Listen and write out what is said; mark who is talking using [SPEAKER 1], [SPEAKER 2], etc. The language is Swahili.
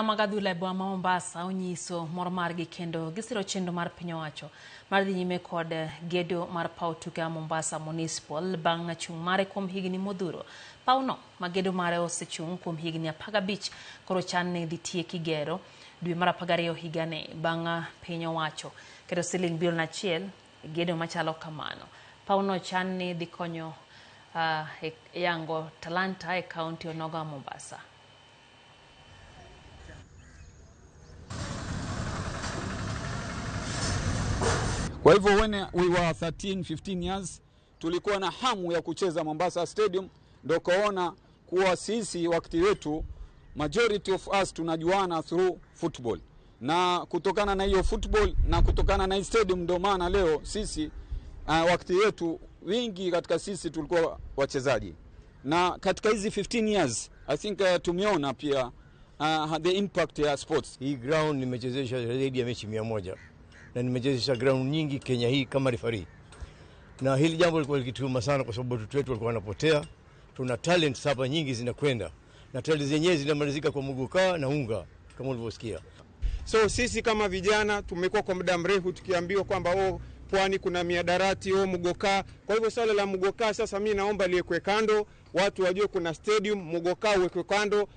[SPEAKER 1] Magadhula bwa Mombasa onyiso mor margi kendo gisiro chendo mar piny owacho mar dhi nyime kod gedo mar paw tuke Mombasa Municipal bang' chung' mare kuom higni modhuro. Pawno magedo mare osechung' kuom higni 15 koro chan ne dhi tieki gero dwe mar 12 higani bang' piny owacho keto siling bilion 1 gedo machalo kamano. Pawno chan ne dhi konyo yango talanta e kaunti onogo Mombasa.
[SPEAKER 2] Kwa hivyo when we were 13-15 years tulikuwa na hamu ya kucheza Mombasa Stadium, ndio kaona kuwa sisi wakati wetu majority of us tunajuana through football. Na kutokana na hiyo football na kutokana na stadium ndio maana leo sisi wakati wetu wingi katika sisi tulikuwa wachezaji. Na katika hizi 15 years I think tumeona pia the impact ya sports.
[SPEAKER 3] Hii ground nimechezesha zaidi ya mechi 100. Na nimechezesha ground nyingi Kenya hii kama referee. Na hili jambo lilikuwa likituma sana kwa sababu watu wetu walikuwa wanapotea. Tuna talent hapa nyingi zinakwenda. Na talent zenyewe zinamalizika kwa muguka na unga kama ulivyosikia.
[SPEAKER 4] So sisi kama vijana tumekuwa kwa muda mrefu tukiambiwa kwamba Pwani kuna miadarati mugoka. Kwa hivyo swala la mugoka sasa mimi naomba liwekwe kando, watu wajue kuna stadium mugoka uwekwe kando.